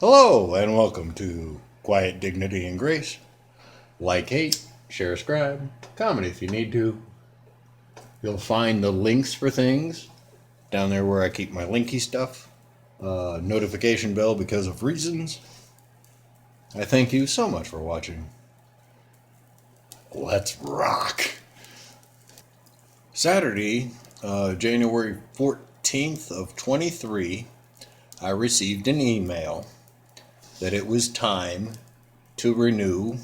Hello and welcome to Quiet Dignity and Grace. Like, hate, share, scribe, comment if you need to. You'll find the links for things down there where I keep my linky stuff. Notification bell because of reasons. I thank you so much for watching. Let's rock! Saturday, January 14th of 23, I received an email that it was time to renew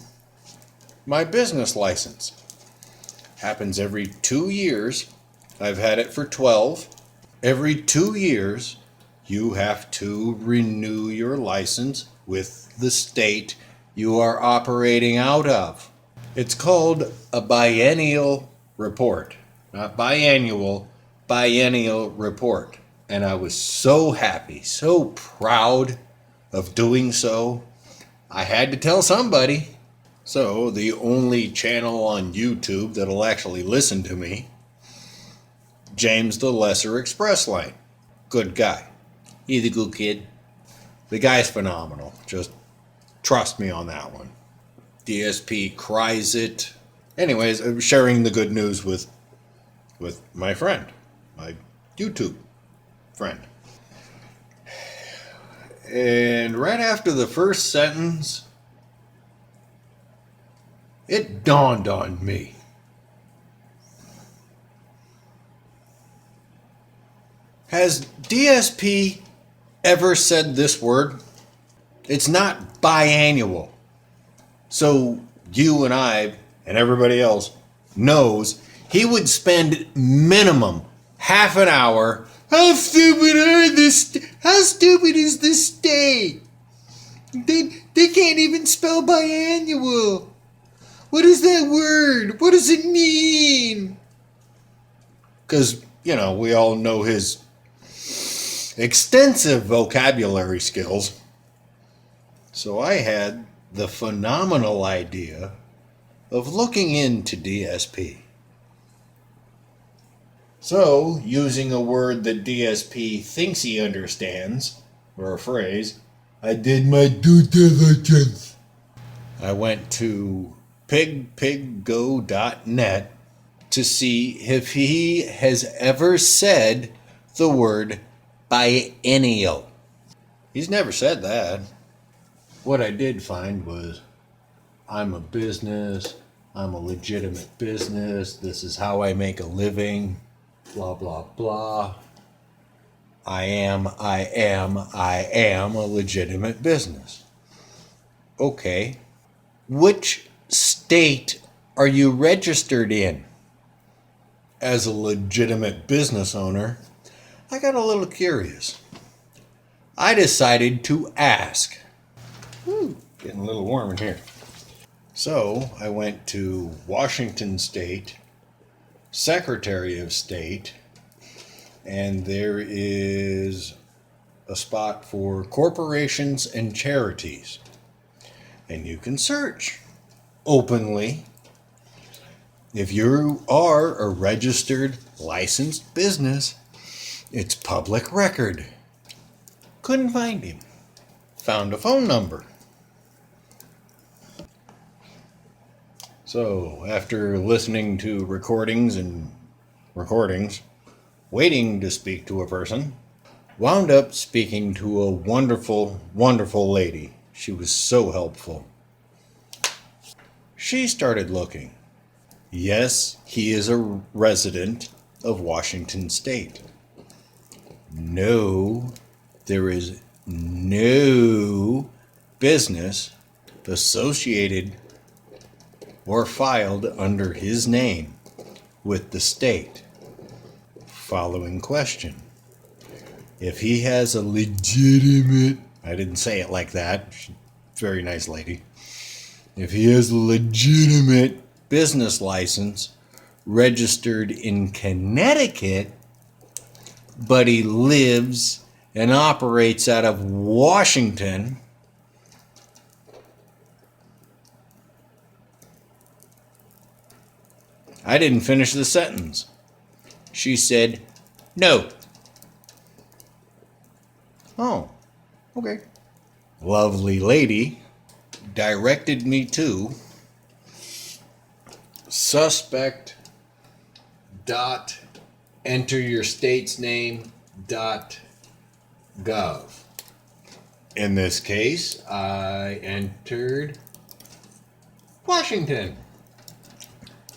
my business license. Happens every 2 years. I've had it for 12. Every 2 years, you have to renew your license with the state you are operating out of. It's called a biennial report. Not biannual, biennial report. And I was so happy, so proud of doing so. I had to tell somebody. So the only channel on YouTube that'll actually listen to me, James the Lesser Express Line. Good guy. He's a good kid. The guy's phenomenal. Just trust me on that one. DSP cries it. Anyways, I'm sharing the good news with my friend, my YouTube friend. And right after the first sentence, it dawned on me. Has DSP ever said this word? It's not biannual. So you and I and everybody else knows he would spend minimum half an hour. How stupid is this state? They can't even spell biannual. What is that word? What does it mean? Because, we all know his extensive vocabulary skills. So I had the phenomenal idea of looking into DSP. So, using a word that DSP thinks he understands, or a phrase, I did my due diligence. I went to pigpiggo.net to see if he has ever said the word biennial. He's never said that. What I did find was, I'm a business, I'm a legitimate business, this is how I make a living, blah, blah, blah. I am a legitimate business. Okay. Which state are you registered in? As a legitimate business owner, I got a little curious. I decided to ask. Getting a little warm in here. So I went to Washington State, Secretary of State, and there is a spot for corporations and charities. And you can search openly. If you are a registered, licensed business, it's public record. Couldn't find him. Found a phone number. So, after listening to recordings, waiting to speak to a person, wound up speaking to a wonderful, wonderful lady. She was so helpful. She started looking. Yes, he is a resident of Washington State. No, there is no business associated or filed under his name with the state. Following question. If he has a legitimate, I didn't say it like that, very nice lady. If he has a legitimate business license registered in Connecticut, but he lives and operates out of Washington, I didn't finish the sentence. She said, no. Oh, okay. lovely lady directed me to suspect.enteryourstatesname.gov. In this case, I entered Washington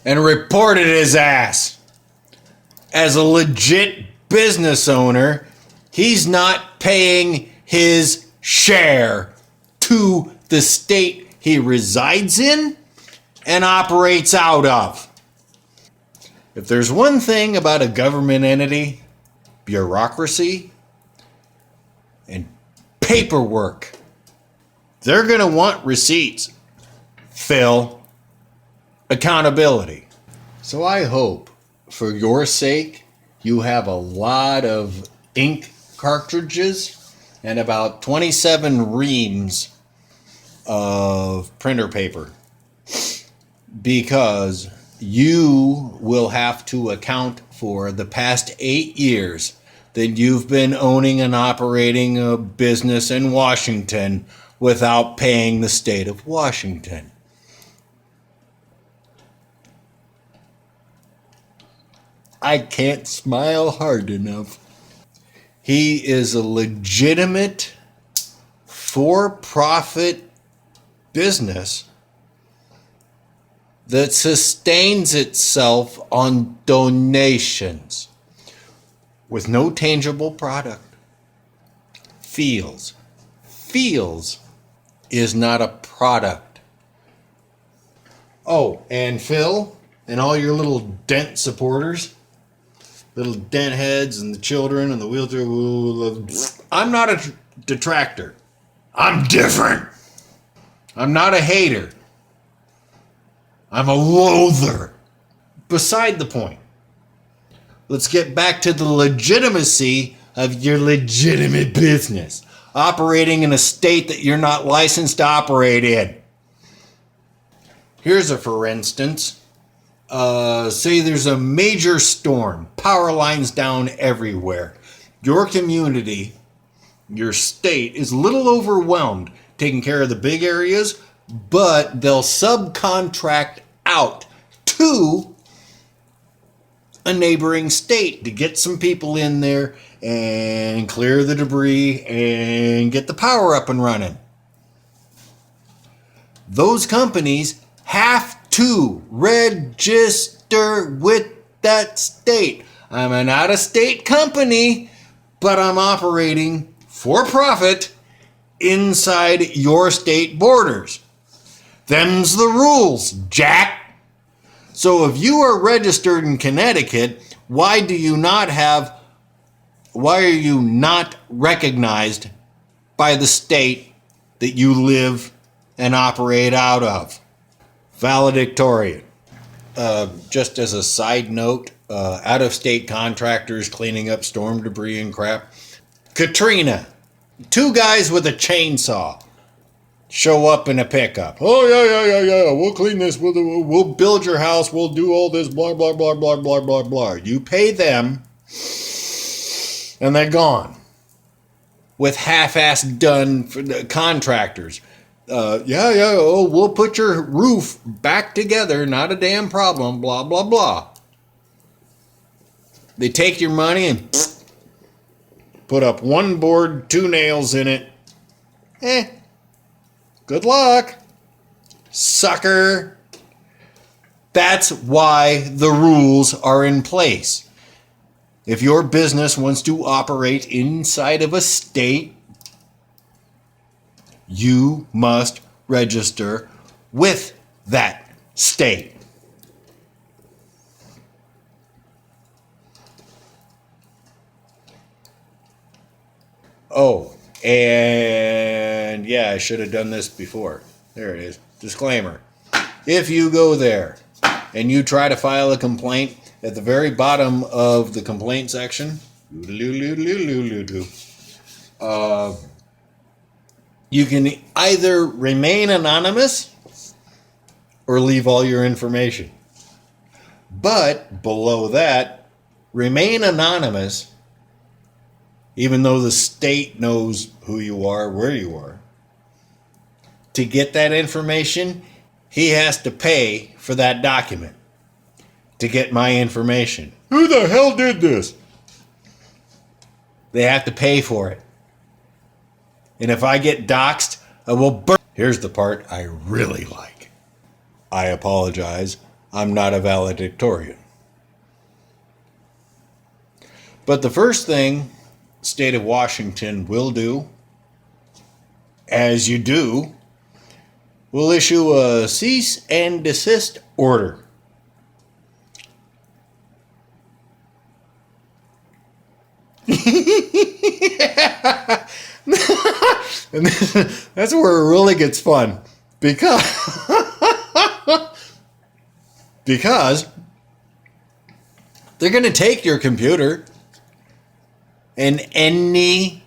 and reported his ass. As a legit business owner, he's not paying his share to the state he resides in and operates out of. If there's one thing about a government entity, bureaucracy, and paperwork, they're going to want receipts. Phil, accountability. So I hope, for your sake, you have a lot of ink cartridges and about 27 reams of printer paper, because you will have to account for the past 8 years that you've been owning and operating a business in Washington without paying the state of Washington. I can't smile hard enough. He is a legitimate for-profit business that sustains itself on donations with no tangible product. Feels is not a product. Oh, and Phil and all your little dent supporters, little dent heads and the children and the wheelchair. I'm not a detractor. I'm different. I'm not a hater. I'm a loather. Beside the point. Let's get back to the legitimacy of your legitimate business operating in a state that you're not licensed to operate in. Here's a for instance. Say there's a major storm, power lines down everywhere. Your community, your state is a little overwhelmed taking care of the big areas, but they'll subcontract out to a neighboring state to get some people in there and clear the debris and get the power up and running. Those companies have to register with that state. I'm an out-of-state company, but I'm operating for profit inside your state borders. Them's the rules, Jack. So if you are registered in Connecticut, why are you not recognized by the state that you live and operate out of? Valedictorian. Just as a side note, out-of-state contractors cleaning up storm debris and crap. Katrina, 2 guys with a chainsaw show up in a pickup. Oh, yeah. We'll clean this. We'll build your house. We'll do all this, blah, blah, blah, blah, blah, blah, blah. You pay them, and they're gone. With half-assed done for the contractors. We'll put your roof back together. Not a damn problem, blah, blah, blah. They take your money and put up 1 board, 2 nails in it. Good luck, sucker. That's why the rules are in place. If your business wants to operate inside of a state, you must register with that state. Oh, and yeah, I should have done this before. There it is. Disclaimer. If you go there and you try to file a complaint, at the very bottom of the complaint section, you can either remain anonymous or leave all your information. But below that, remain anonymous, even though the state knows who you are, where you are. to get that information, he has to pay for that document to get my information. Who the hell did this? They have to pay for it. And if I get doxxed, I will burn. Here's the part I really like. I apologize. I'm not a valedictorian. But the first thing state of Washington will do, as you do, will issue a cease and desist order. And that's where it really gets fun, because they're going to take your computer and any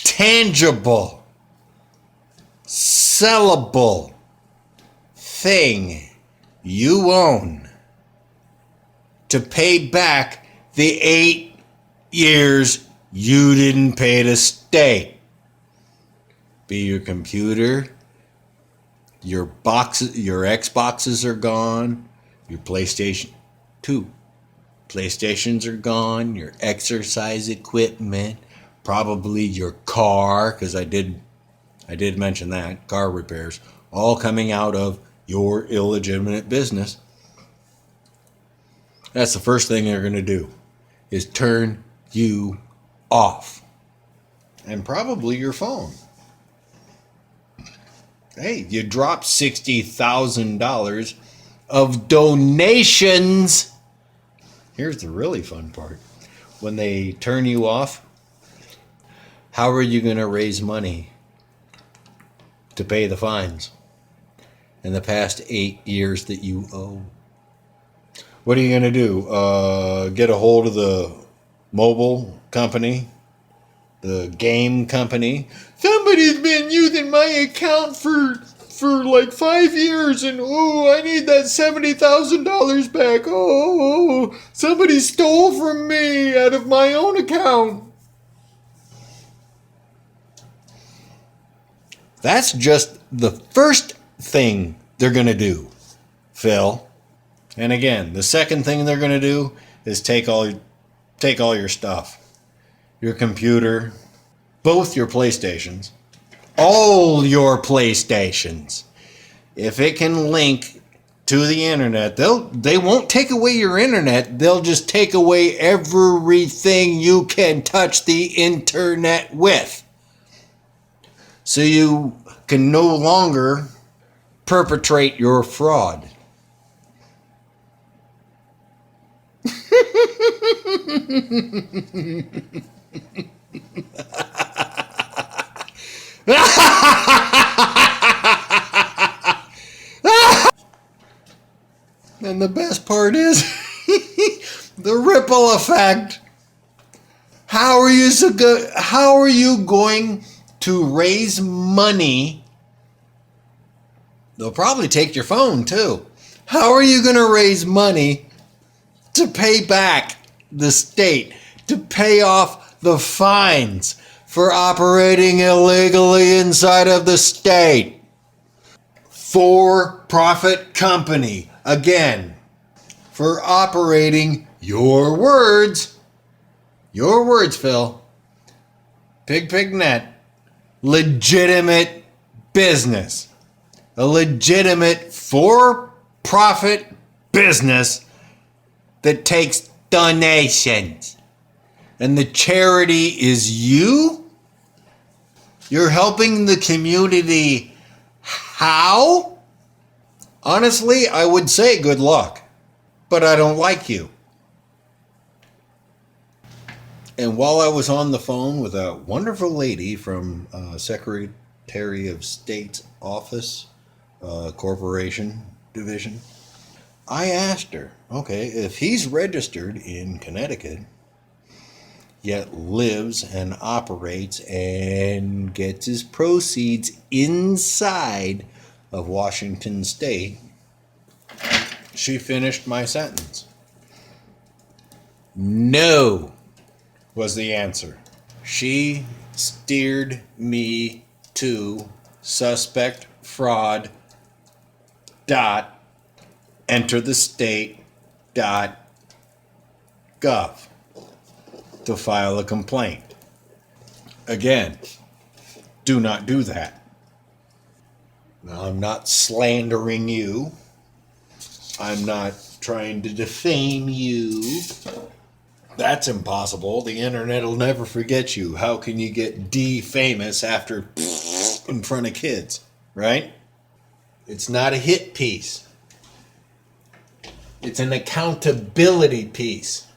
tangible, sellable thing you own to pay back the 8 years you didn't pay the state. Be your computer, your boxes, your Xboxes are gone, your PlayStations are gone, your exercise equipment, probably your car, because I did mention that, car repairs, all coming out of your illegitimate business. That's the first thing they're going to do, is turn you off. And probably your phone. Hey, you dropped $60,000 of donations. Here's the really fun part. When they turn you off, how are you going to raise money to pay the fines in the past 8 years that you owe? What are you going to do? Get a hold of the mobile company, the game company? Somebody's been using my account for like 5 years, and I need that $70,000 back. Somebody stole from me out of my own account. That's just the first thing they're going to do, Phil. And again, the second thing they're going to do is take all your stuff. Your computer, both your PlayStations, all your PlayStations. If it can link to the internet, they won't take away your internet. They'll just take away everything you can touch the internet with. So you can no longer perpetrate your fraud. And the best part is the ripple effect. How are you going to raise money? They'll probably take your phone too. How are you going to raise money to pay back the state, to pay off the fines for operating illegally inside of the state? For-profit company, again, for operating your words, Phil, pig net, legitimate business, a legitimate for-profit business that takes donations. And the charity is you? You're helping the community. How? Honestly, I would say good luck, but I don't like you. And while I was on the phone with a wonderful lady from Secretary of State's office, corporation division, I asked her, okay, if he's registered in Connecticut, yet lives and operates and gets his proceeds inside of Washington State, she finished my sentence. No, was the answer. She steered me to suspectfraud.enterthestate.gov to file a complaint. Again, do not do that. Now, I'm not slandering you. I'm not trying to defame you. That's impossible. The internet will never forget you. How can you get famous after in front of kids, right? It's not a hit piece. It's an accountability piece.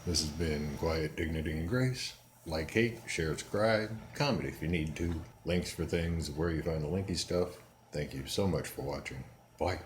This has been Quiet Dignity and Grace. Like, hate, share, subscribe, comment if you need to. Links for things, where you find the linky stuff. Thank you so much for watching. Bye.